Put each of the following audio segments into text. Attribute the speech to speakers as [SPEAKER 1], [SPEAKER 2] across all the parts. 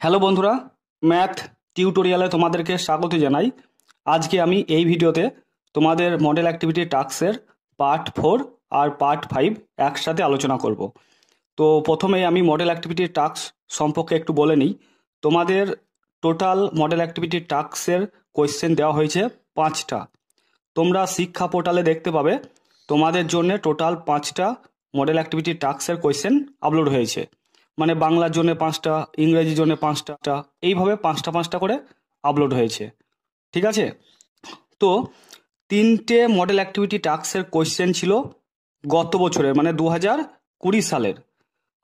[SPEAKER 1] Hello বন্ধুরা, math টিউটোরিয়ালে তোমাদেরকে স্বাগত জানাই। আজকে আমি এই ভিডিওতে তোমাদের মডেল অ্যাক্টিভিটি টাস্কের পার্ট 4 আর পার্ট 5 একসাথে আলোচনা করব। তো প্রথমেই আমি মডেল অ্যাক্টিভিটি টাস্ক সম্পর্কে একটু বলে নিই। তোমাদের টোটাল মডেল অ্যাক্টিভিটি টাস্কের কোয়েশ্চেন দেওয়া হয়েছে 5টা। তোমরা শিক্ষা পোর্টালে দেখতে পাবে তোমাদের জন্য টোটাল 5টা মডেল অ্যাক্টিভিটি টাস্কের কোয়েশ্চেন আপলোড হয়েছে। মানে বাংলার জন্য 5টা, ইংরেজির জন্য 5টা, এইভাবে 5টা করে আপলোড হয়েছে। ঠিক আছে? তো 3টে মডেল অ্যাক্টিভিটি টাস্কের কোয়েশ্চেন ছিল গত বছরের, মানে 2020 সালের।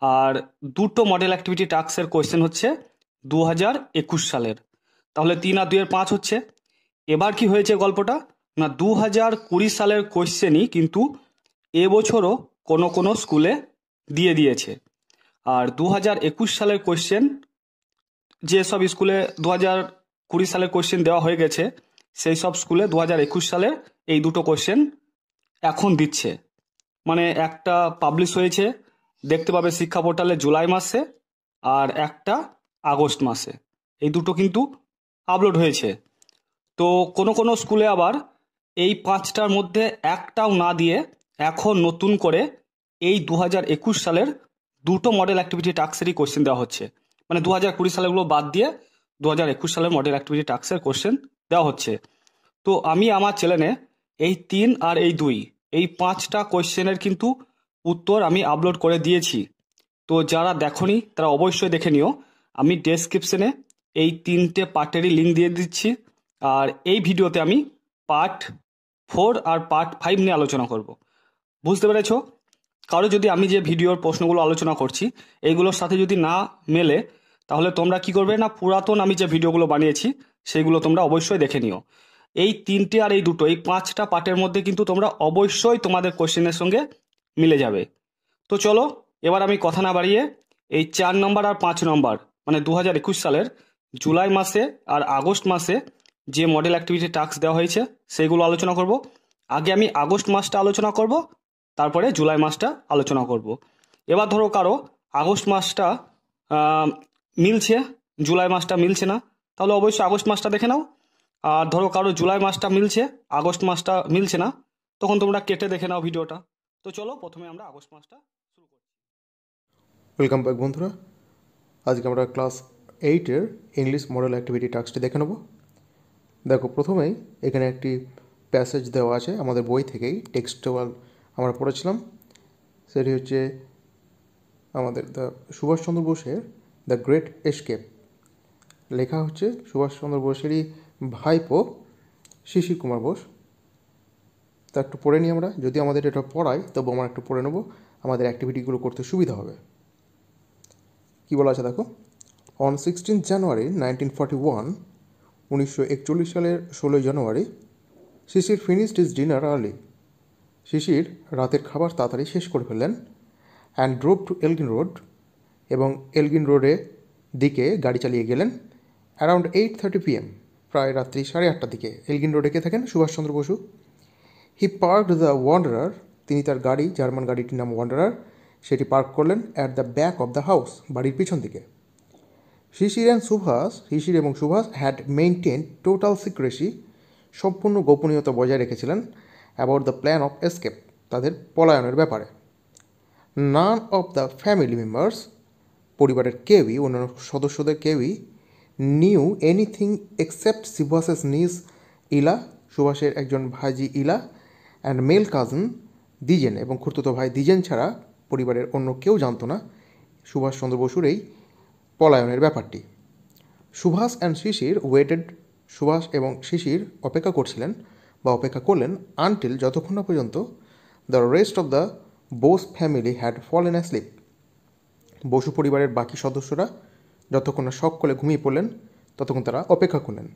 [SPEAKER 1] আর 2টো মডেল অ্যাক্টিভিটি টাস্কের কোয়েশ্চেন হচ্ছে 2021 সালের। তাহলে 3 আর 2 এর 5 হচ্ছে। এবার কি হয়েছে গল্পটা, না 2020 সালের কোয়েশ্চেনই কিন্তু এবছরও কোনো কোনো স্কুলে দিয়ে দিয়েছে। আর 2021 সালের কোয়েশ্চেন যেসব স্কুলে 2020 সালের কোয়েশ্চেন দেওয়া হয়ে গেছে, সেই সব স্কুলে 2021 সালের এই 2টো কোয়েশ্চেন এখন দিচ্ছে। মানে একটা পাবলিশ হয়েছে, দেখতে পাবে শিক্ষা পোর্টালে জুলাই মাসে, আর একটা আগস্ট মাসে। এই দুটো কিন্তু আপলোড হয়েছে। তো কোনো কোনো স্কুলে আবার এই 5টার মধ্যে একটাও না দিয়ে এখন নতুন করে এই 2021 সালের 2টো মডেল অ্যাক্টিভিটি টাস্কেরই কোশ্চেন দেওয়া হচ্ছে। মানে 2020 সালেরগুলো বাদ দিয়ে 2021 সালের মডেল অ্যাক্টিভিটি টাস্কের কোশ্চেন দেওয়া হচ্ছে। তো আমি আমার চ্যানেলে এই 3 আর এই 2, এই 5টা কোশ্চেনের কিন্তু উত্তর আমি আপলোড করে দিয়েছি। তো যারা দেখোনি তারা অবশ্যই দেখে নিও। আমি ডেসক্রিপশনে এই 3টে পার্টেরই লিঙ্ক দিয়ে দিচ্ছি। আর এই ভিডিওতে আমি পার্ট 4 আর পার্ট 5 নিয়ে আলোচনা করব। বুঝতে পেরেছো? কারো যদি আমি যে ভিডিওর প্রশ্নগুলো আলোচনা করছি এইগুলোর সাথে যদি না মেলে, তাহলে তোমরা কি করবে না, পুরাতন আমি যে ভিডিওগুলো বানিয়েছি সেইগুলো তোমরা অবশ্যই দেখে নিও। এই 3টে আর এই 2টো, এই 5টা পার্টের মধ্যে কিন্তু তোমরা অবশ্যই তোমাদের কোশ্চেনের সঙ্গে মিলে যাবে। তো চলো, এবার আমি কথা না বাড়িয়ে এই 4 নম্বর আর 5 নম্বর, মানে 2021 সালের জুলাই মাসে আর আগস্ট মাসে যে মডেল অ্যাক্টিভিটি টাস্ক দেওয়া হয়েছে সেইগুলো আলোচনা করব। আগে আমি আগস্ট মাসটা আলোচনা করব, তারপরে জুলাই মাসটা আলোচনা করব। এবার ধরো কারো আগস্ট মাসটা মিলছে, জুলাই মাসটা মিলছে না, তাহলে অবশ্যই আগস্ট মাসটা দেখে নাও। আর ধরো কারো জুলাই মাসটা মিলছে, আগস্ট মাসটা মিলছে না, তখন তোমরা কেটে দেখে নাও ভিডিওটা। তো চলো প্রথমে আমরা আগস্ট মাসটা শুরু করি।
[SPEAKER 2] ওয়েলকাম ব্যাক বন্ধুরা। আজকে আমরা ক্লাস 8-এর ইংলিশ মডেল অ্যাক্টিভিটি টাস্কটি দেখে নেব। দেখো, প্রথমেই এখানে একটি প্যাসেজ দেওয়া আছে আমাদের বই থেকেই, টেক্সটুয়াল আমরা পড়েছিলাম। সেটি হচ্ছে আমাদের সুভাষচন্দ্র বোসের দ্য গ্রেট এস্কেপ। লেখা হচ্ছে সুভাষচন্দ্র বোসেরই ভাইপো শিশির কুমার বোস। তা একটু পড়ে নিই আমরা। যদি আমাদের এটা পড়াই তবু আমরা একটু পড়ে নেব, আমাদের অ্যাক্টিভিটিগুলো করতে সুবিধা হবে। কী বলা আছে দেখো। অন 16 জানুয়ারি 1941, 1941 সালের 16 জানুয়ারি, Sisir finished his dinner early. Sisir রাতের খাবার তাড়াতাড়ি শেষ করে ফেললেন। And drove to Elgin Road, এবং এলগিন রোডের দিকে গাড়ি চালিয়ে গেলেন। অ্যারাউন্ড 8:30 PM, প্রায় রাত্রি 8:30টার দিকে। এলগিন রোডে কে থাকেন? সুভাষচন্দ্র বসু। হি পার্কড দ্য ওয়ান্ডারার, তিনি তার গাড়ি, জার্মান গাড়িটির নাম ওয়ান্ডারার, সেটি পার্ক করলেন at the back of the house, বাড়ির পিছন দিকে। শিশির এবং Subhas had maintain total secrecy, সম্পূর্ণ গোপনীয়তা বজায় রেখেছিলেন, about the plan of escape, তাদের পলায়নের ব্যাপারে। None of the family members, পরিবারের কেউই, অন্যান্য সদস্যদের কেউই, নিউ এনিথিং এক্সেপ্ট সুভাষের নিজ ইলা, সুভাষের একজন ভাইজি ইলা, অ্যান্ড মেল কাজিন দ্বিজেন, এবং খুড়তুতো ভাই দ্বিজেন ছাড়া পরিবারের অন্য কেউ জানতো না সুভাষচন্দ্র বসুর এই পলায়নের ব্যাপারটি। সুভাষ অ্যান্ড শিশির ওয়েটেড, সুভাষ এবং শিশির অপেক্ষা করছিলেন বা অপেক্ষা করলেন, আনটিল, যতক্ষণ না পর্যন্ত the rest of the Bose family had fallen asleep, Basu পরিবারের বাকি সদস্যরা যতক্ষণ না সকলে ঘুমিয়ে পড়লেন ততক্ষণ তারা অপেক্ষা করলেন।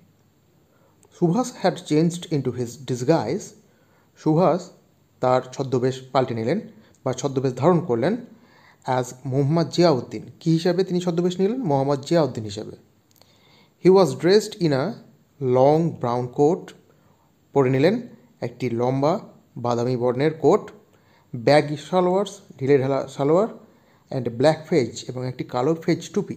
[SPEAKER 2] Subhas had changed into his disguise, Subhas তার ছদ্মবেশ পাল্টে নিলেন বা ছদ্মবেশ ধারণ করলেন, অ্যাজ মোহাম্মদ জিয়াউদ্দিন। কী হিসাবে তিনি ছদ্মবেশ নিলেন? মোহাম্মদ জিয়াউদ্দিন হিসাবে। He was dressed in a long brown coat, পরে নিলেন একটি লম্বা বাদামি বর্ণের কোট, ব্যাগি সালোয়ার্স, ঢিলে ঢালা সালোয়ার, অ্যান্ড ব্ল্যাক ফেজ, এবং একটি কালো ফেজ টুপি।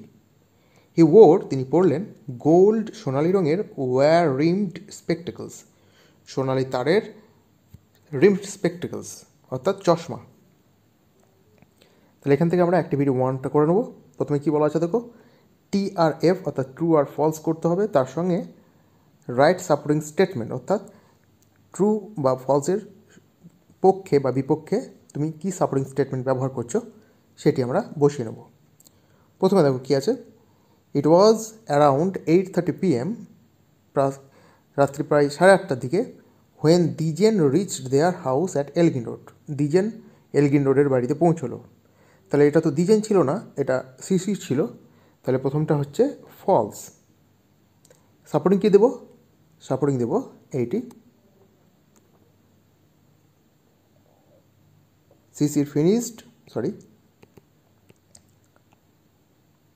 [SPEAKER 2] তিনি পরলেন গোল্ড সোনালি রঙের ওয়্যার রিমড স্পেকটেকলস, সোনালি তারের রিমড স্পেকটেকলস অর্থাৎ চশমা। তাহলে এখান থেকে আমরা অ্যাক্টিভিটি 1টা করে নেব। প্রথমে কী বলা আছে দেখো, টি আর এফ অর্থাৎ ট্রু আর ফলস করতে হবে, তার সঙ্গে রাইট সাপোর্টিং স্টেটমেন্ট অর্থাৎ ট্রু বা ফলসের পক্ষে বা বিপক্ষে তুমি কী সাপোর্টিং স্টেটমেন্ট ব্যবহার করছো সেটি আমরা বসিয়ে নেব। প্রথমে দেখো কী আছে, ইট ওয়াজ অ্যারাউন্ড 8:30 PM, রাত্রি প্রায় 8:30টার দিকে, when Dwijen reached their house at Elgin road. Dwijen Elgin রোডের বাড়িতে পৌঁছলো। তাহলে এটা তো দ্বিজেন ছিল না, এটা শিশির ছিল। তাহলে প্রথমটা হচ্ছে ফলস। সাপোর্টিং কী দেবো, সাপোর্টিং দেবো এইটি, শিশির ফিনিশড,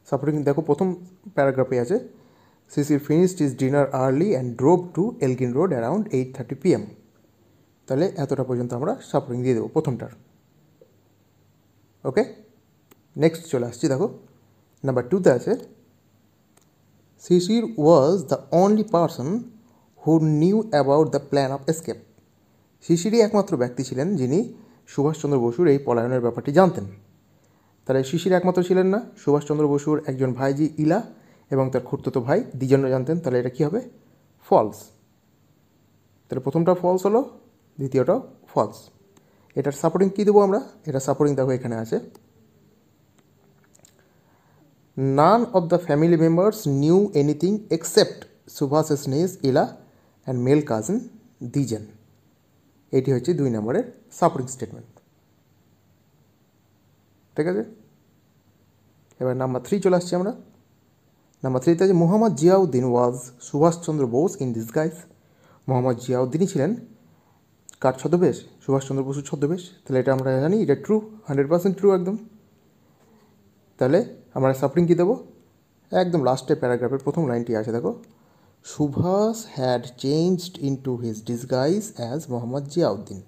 [SPEAKER 2] সাপোর্টিং দেখো প্রথম প্যারাগ্রাফে আছে, Sisir finished is dinner early and drove to Elgin Road around 8:30 PM। তাহলে এতটা পর্যন্ত আমরা সাপোর্টিং দিয়ে দেবো প্রথমটার। ওকে, নেক্সট চলে আসছি, দেখো নাম্বার 2তে আছে, Sisir was the only person who knew about the plan of escape. শিশিরই একমাত্র ব্যক্তি ছিলেন যিনি সুভাষচন্দ্র বসুর এই পলায়নের ব্যাপারটি জানতেন। তাহলে শিশির একমাত্র ছিলেন না, সুভাষচন্দ্র বসুর একজন ভাইজি ইলা এবং তার খুড়তুতো ভাই দ্বিজনও জানতেন। তাহলে এটা কী হবে, ফলস। তাহলে প্রথমটা ফলস হলো, দ্বিতীয়টাও ফলস। এটার সাপোর্টিং কী দেবো আমরা, এটা সাপোর্টিং দেখো এখানে আছে, নান of the family members new anything except Subhas's নিজ ইলা অ্যান্ড মেল কাজিন দ্বিজেন। এটি হচ্ছে 2 নম্বরের সাপোর্টিং স্টেটমেন্ট। ঠিক আছে, এবার নাম্বার 3 চলে আসছি আমরা। নাম্বার 3তে আছে, মোহাম্মদ জিয়াউদ্দিন ওয়াজ সুভাষচন্দ্র বোস ইন ডিসগাইজ। মোহাম্মদ জিয়াউদ্দিনই ছিলেন কার ছদ্মবেশ, সুভাষচন্দ্র বসুর ছদ্মবেশ। তাহলে এটা আমরা জানি, এটা ট্রু, 100% ট্রু একদম। তাহলে আমরা সাপোর্টিং কী দেবো, একদম লাস্টে প্যারাগ্রাফের প্রথম লাইনটি আছে দেখো, Subhas had changed into his disguise as Mohammad Ziauddin.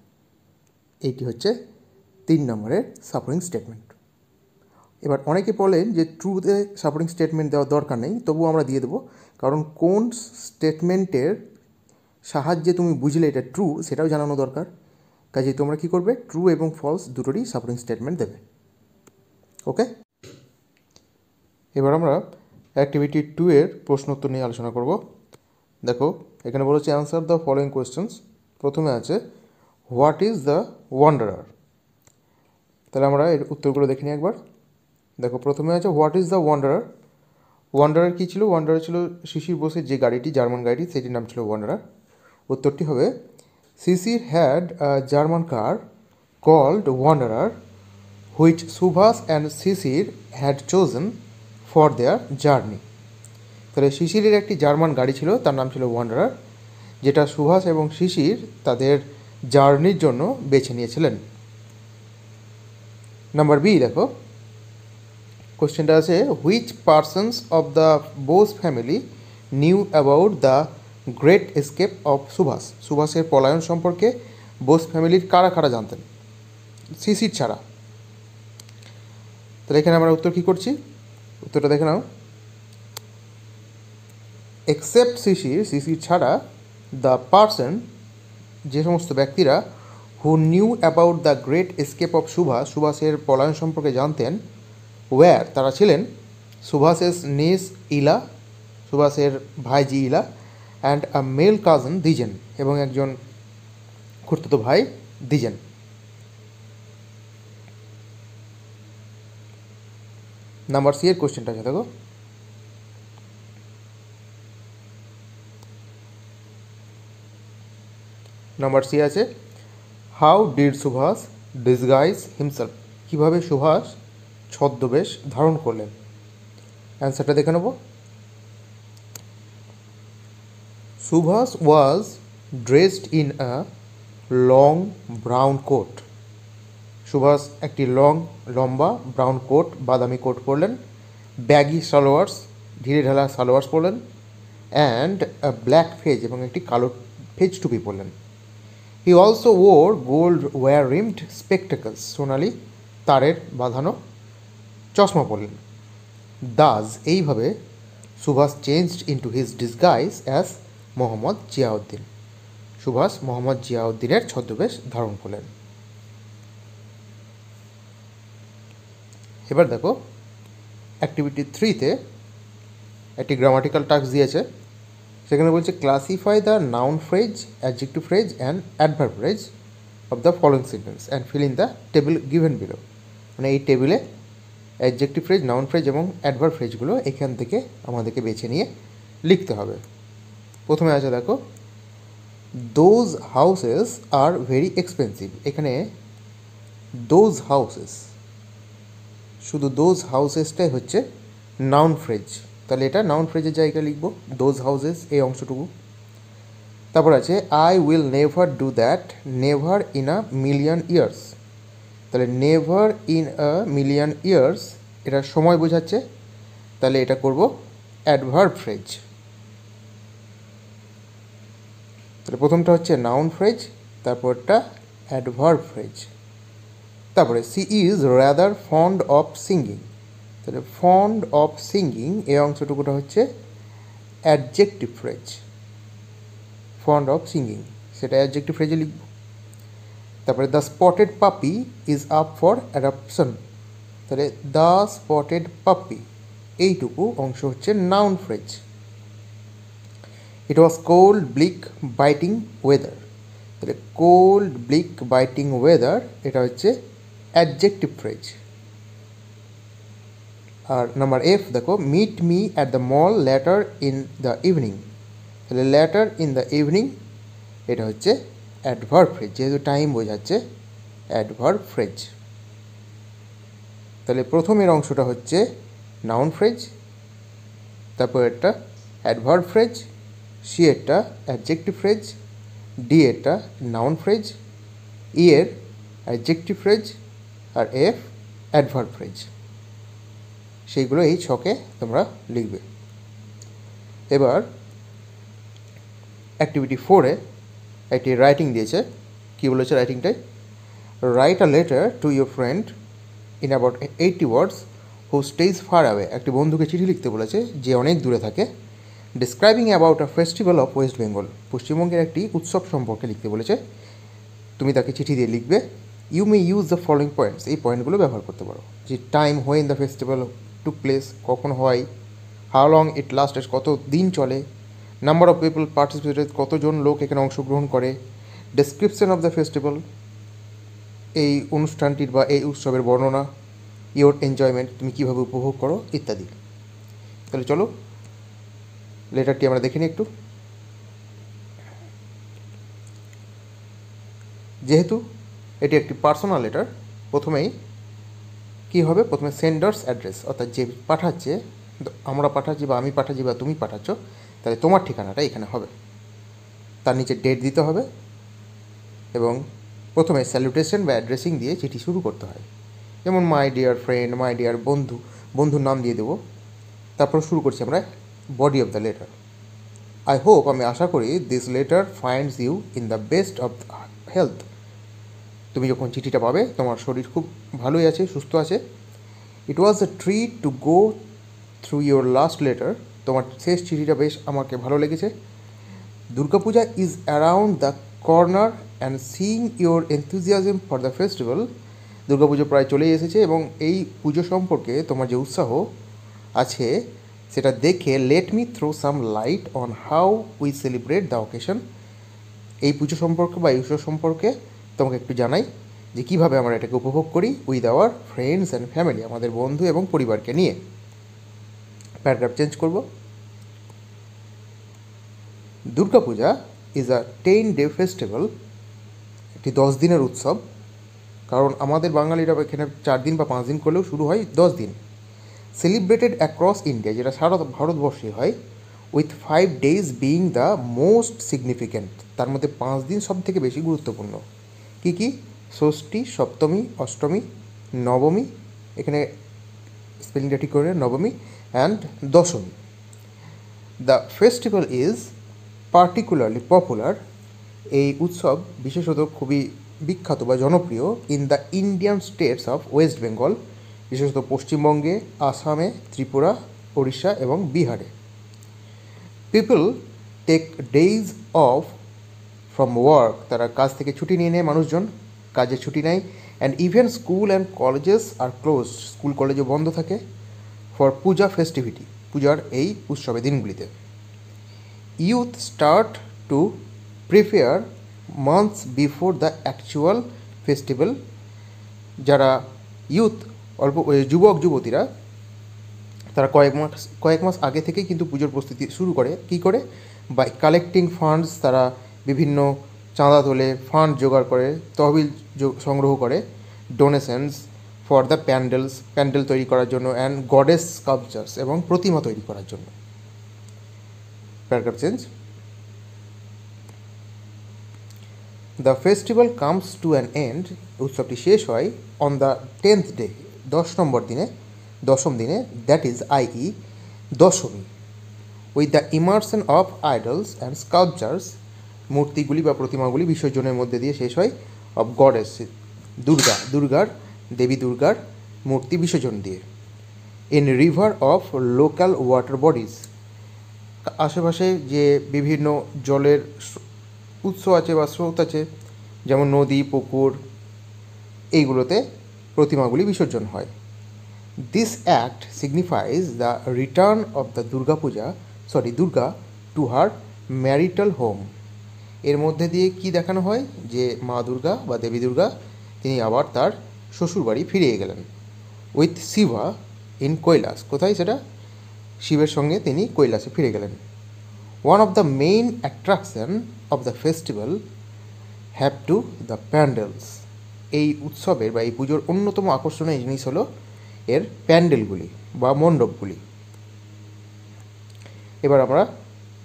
[SPEAKER 2] এইটি হচ্ছে 3 নম্বরের সাপোর্টিং স্টেটমেন্ট। এবার অনেকে বলেন যে ট্রুতে সাপোর্টিং স্টেটমেন্ট দেওয়ার দরকার নেই, তবুও আমরা দিয়ে দেবো, কারণ কোন স্টেটমেন্টের সাহায্যে তুমি বুঝলে এটা ট্রু সেটাও জানানো দরকার। কাজেই তোমরা কী করবে, ট্রু এবং ফলস দুটোরই সাপোর্টিং স্টেটমেন্ট দেবে। ওকে, এবার আমরা অ্যাক্টিভিটি 2 এর প্রশ্ন উত্তর নিয়ে আলোচনা করব। দেখো এখানে বলেছে অ্যান্সার দ্য ফলোয়িং কোয়েশ্চেন্স। প্রথমে আছে, হোয়াট ইজ দ্য ওয়ান্ডারার। তাহলে আমরা এর উত্তরগুলো দেখে নিই একবার। দেখো প্রথমে আছে, what is the Wanderer. Wanderer কী ছিল, ওয়ান্ডারার ছিল শিশির বোসের যে গাড়িটি, জার্মান গাড়ি, সেটির নাম ছিল ওয়ান্ডারার। উত্তরটি হবে, Sisir had a German car called Wanderer which Subhas and Sisir had chosen for their journey. তাহলে শিশিরের একটি জার্মান গাড়ি ছিল, তার নাম ছিল ওয়ান্ডারার, যেটা সুভাষ এবং শিশির তাদের জার্নির জন্য বেছে নিয়েছিলেন। নাম্বার বি দেখো, কোশ্চেনটা আছে, which persons of the Bose family knew about the great escape of Subhas. সুভাষের পলায়ন সম্পর্কে বোস ফ্যামিলির কারা কারা জানতেন, শিশির ছাড়া। তাহলে এখানে আমরা উত্তর কী করছি, উত্তরটা দেখে নাও, এক্সেপ্ট শিশির, শিশির ছাড়া, দ্য পার্সন, যে সমস্ত ব্যক্তিরা, who knew about the great escape of Subhas, সুভাষের পলায়ন সম্পর্কে জানতেন, ওয়্যার, তারা ছিলেন, সুভাষেস নিজ ইলা, সুভাষের ভাইজি ইলা, অ্যান্ড আ মেল কাজন দ্বিজেন, এবং একজন খুড়তুতো ভাই দ্বিজেন। নাম্বার সি এর কোশ্চেনটা আছে দেখো, নাম্বার সি আছে, how did Subhas disguise himself. কীভাবে সুভাষ ছদ্মবেশ ধারণ করলেন। অ্যান্সারটা দেখে নেব। Subhas was dressed in a long brown coat. Subhas একটি লম্বা ব্রাউন কোট, বাদামি কোট পরলেন, ব্যাগি সালোয়ার্স, ঢিলে ঢালা সালোয়ার্স পরলেন, অ্যান্ড ব্ল্যাক ফেজ, এবং একটি কালো ফেজ টুপি পরলেন। He also wore gold wire rimmed spectacles, সোনালি তারের বাঁধানো চশমা পরলেন। দাস, এইভাবে Subhas changed into his disguise as Mohammad Ziauddin. Subhash Mohammad জিয়াউদ্দিনের ছদ্মবেশ ধারণ করলেন। এবার দেখো অ্যাক্টিভিটি 3-তে একটি গ্রামাটিক্যাল টাস্ক দিয়েছে। সেখানে বলছে classify the noun phrase, adjective phrase and adverb phrase of the following sentence and fill in the table given below. মানে এই টেবিলে অ্যাডজেক্টিভ ফ্রেজ, নাউন ফ্রেজ এবং অ্যাডভার্ব ফ্রেজগুলো এখান থেকে আমাদেরকে বেছে নিয়ে লিখতে হবে। প্রথমে আছে দেখো those houses are very expensive. এখানে দোজ হাউসেস, শুধু দোজ হাউসেসটাই হচ্ছে নাউন ফ্রেজ, তাহলে এটা নাউন ফ্রেজের জায়গায় লিখব দোজ হাউসেস এই অংশটুকু। তারপর আছে I will never do that, never in a million years. তাহলে never in a million years এটা সময় বোঝাচ্ছে, তাহলে এটা করব অ্যাডভার্ব ফ্রেজ। তাহলে প্রথমটা হচ্ছে নাউন ফ্রেজ, তারপরটা অ্যাডভার্ব ফ্রেজ। তারপরে she is rather fond of singing. তাহলে ফন্ড অফ সিঙ্গিং এই অংশটুকুটা হচ্ছে adjective phrase. Fond of singing সেটা অ্যাডজেক্টিভ ফ্রেজে লিখব। তারপরে the spotted puppy is up for adoption. তাহলে দ্য স্পটেড পাপি এইটুকু অংশ হচ্ছে noun phrase. It was cold bleak biting weather. তাহলে কোল্ড ব্লিক বাইটিং ওয়েদার এটা হচ্ছে অ্যাডজেক্টিভ ফ্রেজ। আর নাম্বার এফ দেখো meet me at the mall later in the evening. তাহলে লেটার ইন দ্য ইভিনিং এটা হচ্ছে অ্যাডভার্ব ফ্রেজ, যেহেতু time বোঝাচ্ছে অ্যাডভার্ব ফ্রেজ। তাহলে প্রথমের অংশটা হচ্ছে নাউন ফ্রেজ, তারপর একটা অ্যাডভার্ব ফ্রেজ, সি এরটা অ্যাডজেক্টিভ ফ্রেজ, ডি এরটা নাউন ফ্রেজ, ই এর অ্যাডজেক্টিভ ফ্রেজ, আর এফ অ্যাডভার্ব ফ্রেজ। সেইগুলো এই ছকে তোমরা লিখবে। এবার অ্যাক্টিভিটি 4-এ একটি রাইটিং দিয়েছে। কী বলেছে রাইটিংটায়? Write a letter to your friend in about 80 words who stays far away. একটি বন্ধুকে চিঠি লিখতে বলেছে যে অনেক দূরে থাকে। Describing about a festival of West Bengal. পশ্চিমবঙ্গের একটি উৎসব সম্পর্কে লিখতে বলেছে। তুমি তাকে চিঠি দিয়ে লিখবে you may use the following points. এই পয়েন্টগুলো ব্যবহার করতে পারো। যে time, when the festival took place, কখন হয়, হাউ লং ইট লাস্টেড, কত দিন চলে, নাম্বার অফ পিপল পার্টিসিপেটেড, কতজন লোক এখানে অংশগ্রহণ করে, ডেসক্রিপশন অফ দ্য ফেস্টিভ্যাল, এই অনুষ্ঠানটির বা এই উৎসবের বর্ণনা, ইয়োর এনজয়মেন্ট, তুমি কীভাবে উপভোগ করো ইত্যাদি। তাহলে চলো লেটারটি আমরা দেখে নিই একটু। যেহেতু এটি একটি পার্সোনাল লেটার, প্রথমেই কী হবে, প্রথমে সেন্ডার্স অ্যাড্রেস, অর্থাৎ যে পাঠাচ্ছে, আমরা পাঠাচ্ছি বা আমি পাঠাচ্ছি বা তুমি পাঠাচ্ছ, তাহলে তোমার ঠিকানাটা এখানে হবে। তার নিচে ডেট দিতে হবে এবং প্রথমে স্যালুটেশন বা অ্যাড্রেসিং দিয়ে চিঠি শুরু করতে হয়। যেমন my dear friend, my dear বন্ধু, বন্ধুর নাম দিয়ে দেবো। তারপর শুরু করছি আমরা body of the letter. I hope, আমি আশা করি, this letter finds you in the best of health. তুমি যখন চিঠিটা পাবে তোমার শরীর খুব ভালোই আছে, সুস্থ আছে। It was a treat to go through your last letter. তোমার শেষ চিঠিটা বেশ আমাকে ভালো লেগেছে। Durga Puja is around the corner and seeing your enthusiasm for the festival. Durga Pujo প্রায় চলেই এসেছে এবং এই পুজো সম্পর্কে তোমার যে উৎসাহ আছে সেটা দেখে let me through some light on how we celebrate the occasion. এই পুজো সম্পর্কে বা এই উৎসব সম্পর্কে তোমাকে একটু জানাই যে কীভাবে আমরা এটাকে উপভোগ করি with our friends and family, আমাদের বন্ধু এবং পরিবারকে নিয়ে। প্যারাগ্রাফ চেঞ্জ করব। Durga Puja is a 10-day festival. একটি 10 দিনের উৎসব, কারণ আমাদের বাঙালিরা এখানে 4 দিন বা 5 দিন করলেও শুরু হয় 10 দিন। সেলিব্রেটেড অ্যাক্রস ইন্ডিয়া, যেটা সারা ভারতবর্ষে হয়, with 5 days being the most significant. তার মধ্যে 5 দিন সব থেকে বেশি গুরুত্বপূর্ণ। কী কী? ষষ্ঠী, সপ্তমী, অষ্টমী, নবমী, এখানে স্পেলিংটা ঠিক করে, নবমী, and Dashami. The festival is particularly popular. এই উৎসব বিশেষত খুবই বিখ্যাত বা জনপ্রিয় in the Indian states of West Bengal, বিশেষত পশ্চিমবঙ্গে, আসামে, ত্রিপুরা, ওড়িশা এবং বিহারে। People take days off from work, তারা কাজ থেকে ছুটি নিয়ে নেয়, মানুষজন কাজে ছুটি নেয়। And even school and colleges are close, school কলেজও বন্ধ থাকে ফর পূজা ফেস্টিভিটি, পূজার এই উৎসবের দিনগুলিতে। Youth start to prepare months before the actual festival, যারা ইউথ যুবক যুবতীরা তারা কয়েক মাস আগে থেকেই কিন্তু পুজোর প্রস্তুতি শুরু করে। কী করে? বাই কালেক্টিং ফান্ডস, তারা বিভিন্ন চাঁদা তোলে, ফান্ড জোগাড় করে, তহবিল সংগ্রহ করে, donations for the pandals, pandal তৈরি করার জন্য, অ্যান্ড গডেস স্কাল্পচার্স, এবং প্রতিমা তৈরি করার জন্য। Paragraph change. The festival comes to an end, উৎসবটি শেষ হয় অন দ্য 10th ডে, 10ম দিনে, that is i.e. Dashami, with the immersion of idols and sculptures, মূর্তিগুলি বা প্রতিমাগুলি বিসর্জনের মধ্যে দিয়ে শেষ হয়, অফ গডেস, দেবী দুর্গার মূর্তি বিসর্জন দিয়ে, in river of local water bodies, আশেপাশে যে বিভিন্ন জলের উৎস আছে বা স্রোত আছে, যেমন নদী, পুকুর, এইগুলোতে প্রতিমাগুলি বিসর্জন হয়। This act signifies the return of the Durga to her marital home. এর মধ্যে দিয়ে কি দেখানো হয়? যে মা দুর্গা বা দেবী দুর্গা তিনি আবার তার শ্বশুরবাড়ি ফিরে গেলেন। উইথ শিবা ইন কৈলাস, কোথায় সেটা? শিবের সঙ্গে তিনি কৈলাসে ফিরে গেলেন। One of the main attraction of the festival have to the pandals, এই উৎসবের বা এই পুজোর অন্যতম আকর্ষণীয় জিনিস হলো এর প্যান্ডেলগুলি বা মণ্ডপগুলি। এবার আমরা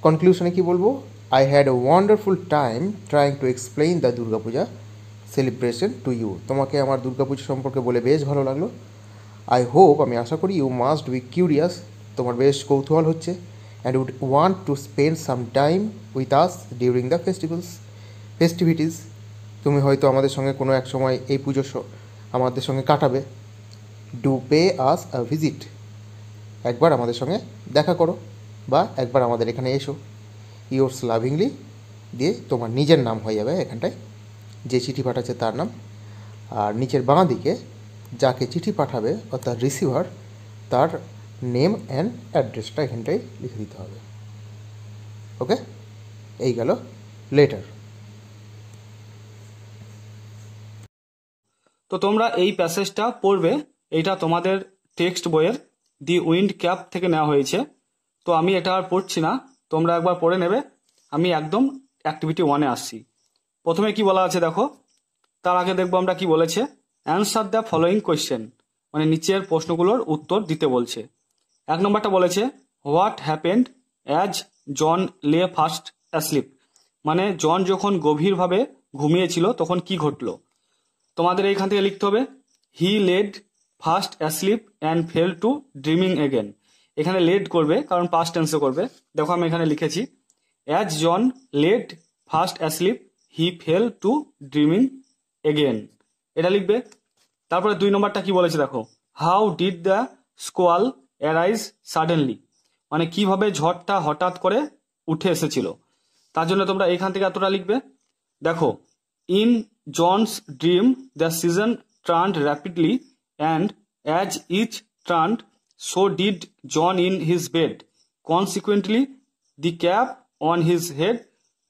[SPEAKER 2] কনক্লুশনে কি বলবো? I had a wonderful time trying to explain the Durga Puja celebration to you, তোমাকে আমার দুর্গা পুজো সম্পর্কে বলে বেশ ভালো লাগলো। আই হোপ, আমি আশা করি, ইউ মাস্ট বি কিউরিয়াস, তোমার বেশ কৌতূহল হচ্ছে, and would want to spend some time with us during the festivities, তুমি হয়তো আমাদের সঙ্গে কোনো এক সময় এই পুজো আমাদের সঙ্গে কাটাবে। Do pay us a visit, একবার আমাদের সঙ্গে দেখা করো বা একবার আমাদের এখানে এসো। ইয়োর্স লাভিংলি দিয়ে তোমার নিজের নাম হয়ে যাবে এখানটায়, যে চিঠি পাঠাচ্ছে তার নাম, আর নিচের বাঁ দিকে যাকে চিঠি পাঠাবে অর্থাৎ রিসিভার, তার নেম অ্যান্ড অ্যাড্রেসটা এখানটায় লিখে দিতে হবে। ওকে, এই গেল লেটার।
[SPEAKER 1] তো তোমরা এই প্যাসেজটা পড়বে, এইটা তোমাদের টেক্সট বইয়ের দি উইন্ড ক্যাপ থেকে নেওয়া হয়েছে। তো আমি এটা আর পড়ছি না, তোমরা একবার পড়ে নেবে। আমি একদম অ্যাক্টিভিটি 1-এ আসছি। প্রথমে কি বলা আছে দেখো, তার আগে দেখবো আমরা কি বলেছে। অ্যান্সার দ্য ফলোয়িং কোয়েশ্চেন, মানে নিচের প্রশ্নগুলোর উত্তর দিতে বলছে। 1 নম্বরটা বলেছে হোয়াট হ্যাপেন্ড অ্যাজ জন লে ফাস্ট অ্যাসলিপ, মানে জন যখন গভীরভাবে ঘুমিয়েছিল তখন কি ঘটলো। তোমাদের এইখান থেকে লিখতে হবে he laid fast asleep and fell to dreaming again. এখানে লেড করবে কারণ পাস্ট টেন্সে করবে। দেখো আমি এখানে লিখেছি as John laid fast asleep he fell to dreaming again, এটা লিখবে। তারপরে 2 নম্বরটা কি বলেছে দেখো, how did the squall arise suddenly, মানে কিভাবে ঝড়টা হঠাৎ করে উঠে এসেছিল। তার জন্য তোমরা এখান থেকে এতটা লিখবে। দেখো in John's dream the season turned rapidly and as each turned so did John in his bed. Consequently, the cap on his head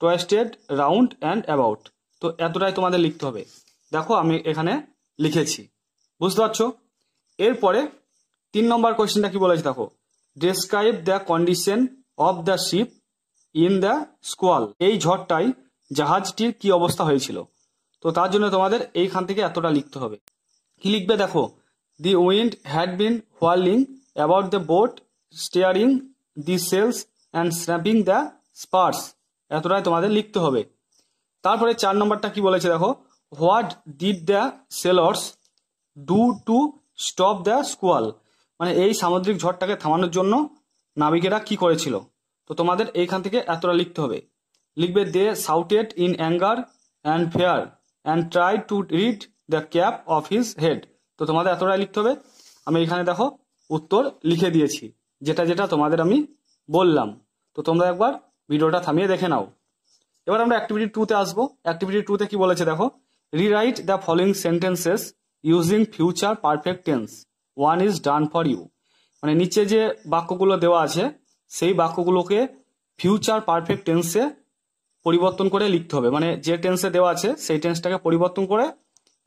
[SPEAKER 1] twisted round and about. তো এতটাই তোমাদের লিখতে হবে। দেখো আমি এখানে লিখেছি, বুঝতে পারছো। এরপরে 3 নম্বর কোয়েশ্চেনটা কি বলেছে দেখো, describe the condition of the ship in the স্কোয়াল, এই ঝড়টাই জাহাজটির কি অবস্থা হয়েছিল। তো তার জন্য তোমাদের এইখান থেকে এতটা লিখতে হবে। কি লিখবে দেখো, the wind had been whirling about the boat, steering the sails and snapping the spars, এতটাই তোমাদের লিখতে হবে। তারপরে 4 নম্বরটা কি বলেছে দেখো, what did the sailors do to stop the squall, মানে এই সামুদ্রিক ঝড়টাকে থামানোর জন্য নাবিকেরা কি করেছিল। তো তোমাদের এইখান থেকে এতটা লিখতে হবে। লিখবে দে shouted in anger and fear and tried to rid the cap of his head, তো তোমাদের এতটাই লিখতে হবে। আমি এখানে দেখো উত্তর লিখে দিয়েছি, যেটা যেটা তোমাদের আমি বললাম। তো তোমরা একবার ভিডিওটা থামিয়ে দেখে নাও। এবার আমরা অ্যাক্টিভিটি 2-তে আসবো। অ্যাক্টিভিটি 2-তে কি বলেছে দেখো, rewrite the following sentences using future perfect tense, one is done for you. মানে নিচে যে বাক্যগুলো দেওয়া আছে সেই বাক্যগুলোকে ফিউচার পারফেক্ট টেন্সে পরিবর্তন করে লিখতে হবে। মানে যে টেন্সে দেওয়া আছে সেই টেন্সটাকে পরিবর্তন করে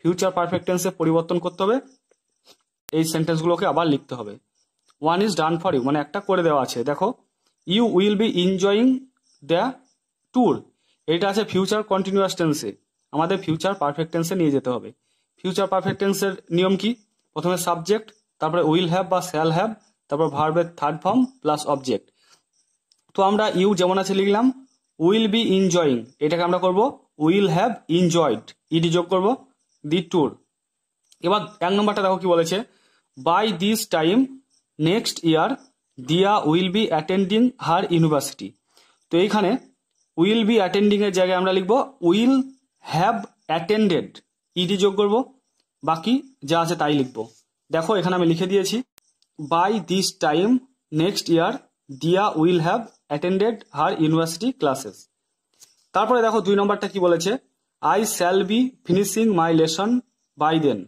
[SPEAKER 1] ফিউচার পারফেক্ট টেন্সে পরিবর্তন করতে হবে, এই সেন্টেন্সগুলোকে আবার লিখতে হবে। One is done for you মানে একটা করে দেওয়া আছে। দেখো, you will be enjoying the tour, এটা আছে ফিউচার কন্টিনিউয়াস টেন্সে, আমাদের ফিউচার পারফেক্ট টেন্সে নিয়ে যেতে হবে। ফিউচার পারফেক্ট টেন্সের নিয়ম কি, প্রথমে সাবজেক্ট, তারপরে উইল হ্যাভ বা শ্যাল হ্যাভ, তারপর ভার্বের থার্ড ফর্ম প্লাস অবজেক্ট। তো আমরা ইউ যেমন আছে লিখলাম, উইল বি এনজয়িং এটাকে আমরা করব উইল হ্যাভ এনজয়েড, ইডি যোগ করব, দি ট্যুর। এবার 1 নম্বরটা দেখো কি বলেছে, by this time next year Diya will be attending her university. তো এইখানে উইল বি অ্যাটেন্ডিং এর জায়গায় আমরা লিখব উইল হ্যাভ অ্যাটেন্ডেড, ইডি যোগ করব, বাকি যা আছে তাই লিখব। দেখো এখানে আমি লিখে দিয়েছি, by this time next year Diya will have attended her university classes. তারপরে দেখো 2 নম্বরটা কি বলেছে, I shall be finishing my lesson by then.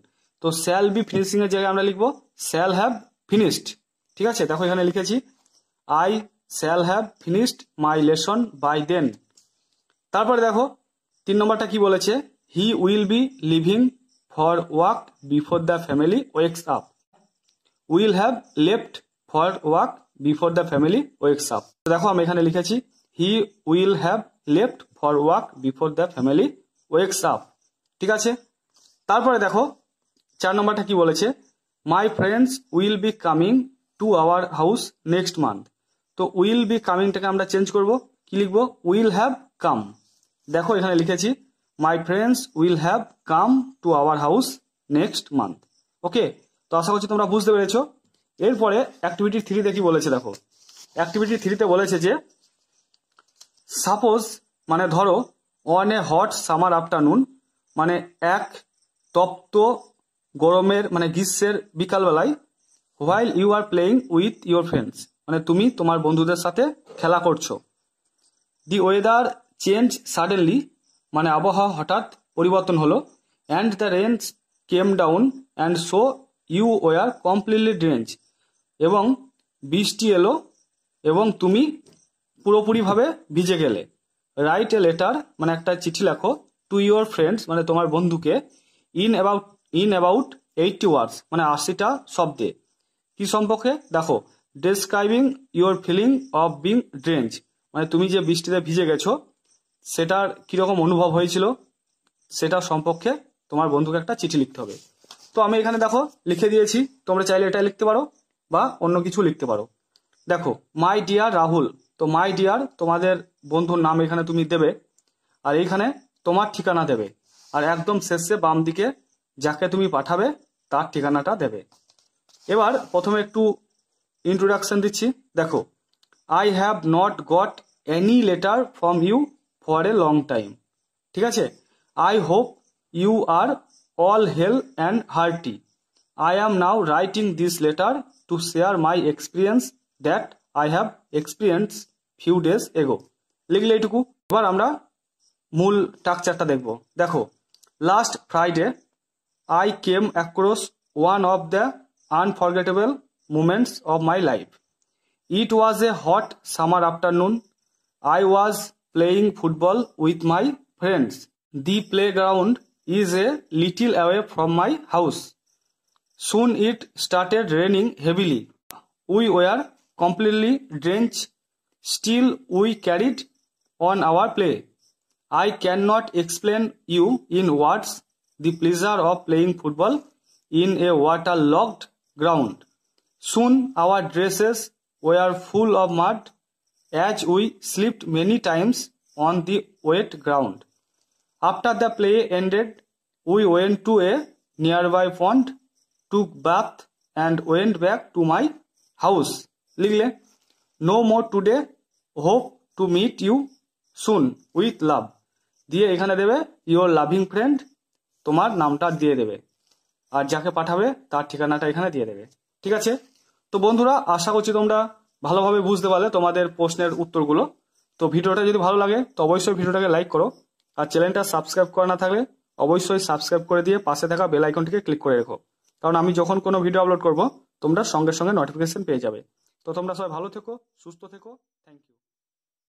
[SPEAKER 1] তো শ্যাল বি ফিনিশিং এর জায়গায় আমরা লিখব শ্যাল হ্যাভ ফিনিশড। ঠিক আছে, দেখো এখানে লিখেছি I shall have finished my lesson by then. তারপরে দেখো 3 নম্বরটা কি বলেছে, he will be leaving for work before the family wakes up, will have left for work before the family wakes up. দেখো আমি এখানে লিখেছি he will have left for work before the family wakes up. ঠিক আছে, তারপরে দেখো 4 নম্বরটা কি বলেছে, my friends will be coming to our house next month. তো উইল বি কামিংটাকে আমরা চেঞ্জ করব, কি লিখবো, উইল হ্যাভ কাম। দেখো এখানে লিখেছি my friends will have come to our house next month. Okay, তো আশা করছি তোমরা বুঝতে পেরেছো। এরপরে অ্যাক্টিভিটি 3-তে কি বলেছে দেখো, অ্যাক্টিভিটি 3-তে বলেছে যে সাপোজ মানে ধরো on a hot summer afternoon, মানে এক তপ্ত গরমের মানে গ্রীষ্মের বিকালবেলায়, while you are playing with your friends, মানে তুমি তোমার বন্ধুদের সাথে খেলা করছো। দি ওয়েদার চেঞ্জ সাডেনলি, মানে আবহাওয়া হঠাৎ পরিবর্তন হলো, and the rains came down and so you were completely drench, এবং বৃষ্টি এলো এবং তুমি পুরোপুরিভাবে ভিজে গেলে। রাইট এ লেটার, মানে একটা চিঠি লেখো, টু ইউর ফ্রেন্ডস, মানে তোমার বন্ধুকে, ইন অ্যাবাউট 80 ওয়ার্ডস, মানে 80টা শব্দে। কি সম্পর্কে দেখো, describing your feeling of being drench, মানে তুমি যে বৃষ্টিতে ভিজে গেছো সেটার কিরকম অনুভব হয়েছিল সেটা সম্পর্কে তোমার বন্ধুকে একটা চিঠি লিখতে হবে। তো আমি এখানে দেখো লিখে দিয়েছি, তোমরা চাইলে এটা লিখতে পারো বা অন্য কিছু লিখতে পারো। দেখো মাই ডিয়ার রাহুল, তো মাই ডিয়ার তোমাদের বন্ধুর নাম এখানে তুমি দেবে, আর এইখানে তোমার ঠিকানা দেবে, আর একদম শেষে বাম দিকে যাকে তুমি পাঠাবে তার ঠিকানাটা দেবে। এবার প্রথমে একটু ইন্ট্রোডাকশন দিচ্ছি। দেখো, I have not got any letter from you for a long time. ঠিক আছে, I hope you are all hale and hearty. I am now writing this letter to share my experience that I have experience few days ago. লিখলে এইটুকু। এবার আমরা মূল স্ট্রাকচারটা দেখব। দেখো, last Friday I came across one of the unforgettable moments of my life. It was a hot summer afternoon. I was playing football with my friends. The playground is a little away from my house. Soon it started raining heavily. We were completely drenched. Still, we carried on our play. I cannot explain you in words the pleasure of playing football in a waterlogged ground. Soon our dresses were full of mud as we slipped many times on the wet ground. After the play ended, we went to a nearby pond, took bath and went back to my house. লিখলে, no more today, hope to meet you soon with love. দিয়ে এখানে দেবে your loving friend, তোমার নামটা দিয়ে দেবে, আর যাকে পাঠাবে তার ঠিকানাটা এখানে দিয়ে দেবে। ঠিক আছে, তো বন্ধুরা আশা করছি তোমরা ভালোভাবে বুঝতে পারলে তোমাদের প্রশ্নের উত্তরগুলো। তো ভিডিওটা যদি ভালো লাগে তো অবশ্যই ভিডিওটাকে লাইক করো, আর চ্যানেলটা সাবস্ক্রাইব করা না থাকলে অবশ্যই সাবস্ক্রাইব করে দিয়ে পাশে থাকা বেল আইকনটিকে ক্লিক করে রেখো, কারণ আমি যখন কোনো ভিডিও আপলোড করব তোমরা সঙ্গে সঙ্গে নোটিফিকেশন পেয়ে যাবে। তো তোমরা সবাই ভালো থেকো, সুস্থ থেকো, থ্যাংক ইউ।